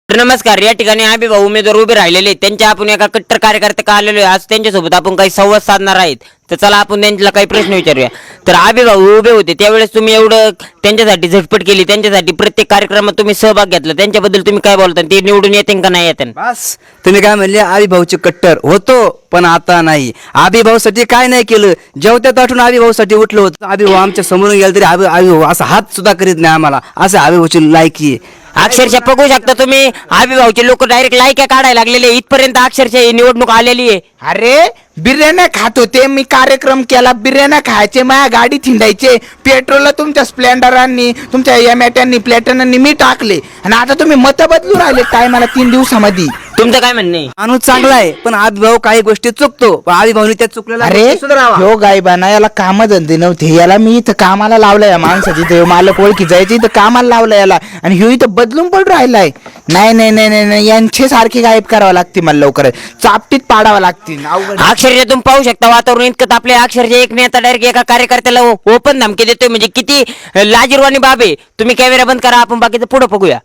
नमस्कार. या ठिकाणी आम्ही भाऊ उमेदवार उभे राहिलेले त्यांच्या आपण एका कट्टर कार्यकर्ते का आलेलो आहे. आज त्यांच्यासोबत आपण काही संवाद साधणार आहेत. तर चला आपण त्यांना काही प्रश्न विचारूया. तर आबी भाऊ उभे होते त्यावेळेस तुम्ही एवढं त्यांच्यासाठी झटपट केली, त्यांच्यासाठी प्रत्येक कार्यक्रमात तुम्ही सहभाग घेतला, त्यांच्याबद्दल तुम्ही काय बोलता? ते निवडून येते का नाही येते? बस तुम्ही काय म्हणले आबी भाऊचे कट्टर होतो पण आता नाही. आबी भाऊसाठी काय नाही केलं, जेवत्या ताटून आबी भाऊसाठी उठलं होतं. आबी भाऊ आमच्या समोरून गेला तरी आबी भाऊ असा हात सुद्धा करीत नाही आम्हाला, असं आबी भाऊची लायकी आहे. अक्षरशः बघू शकता तुम्ही आबी भाऊचे लोक डायरेक्ट लायक्या काढायला लागलेले इथपर्यंत अक्षरशः ही निवडणूक आलेली आहे. अरे बिर्याण्या खात होते मी, कार्यक्रम केला, बिर्याण्या खायचे, माझ्या गाडी थिंडायचे, पेट्रोल तुमच्या स्प्लेंडरांनी, तुमच्या एमॅट्यांनी, प्लॅटनांनी मी टाकले, आणि आता तुम्ही मत बदलू राहिले काय मला 3 दिवसामध्ये. तुमचं काय म्हणणं आहे? माणूस चांगला आहे पण आबी भाऊ काही गोष्टी चुकतो, पण आबी भाऊनी त्या चुकलेल्या अरे गोष्टी सुधारावा. हो गायबाना, याला काम धंदे नव्हते, याला मी इथं कामाला लावलं, या माणसाची इथं मालक ओळखी जायचे, इथं कामाला लावलं याला, आणि ह्यो इथं बदलून पण राहिलाय. नाही नाही नाही नाही नाही, यांचे सारखी गायब करावं लागते मला, लवकर चापटीत पाडावं लागतील. अक्षरशः तुम्ही पाहू शकता वातावरण इतकं आपले अक्षरशः एक नेता डायरेक्ट एका कार्यकर्त्याला ओपन धमकी देतोय, म्हणजे किती लाजीरवाणी बाब आहे. तुम्ही कॅमेरा बंद करा, आपण बाकीचं पुढे बघूया.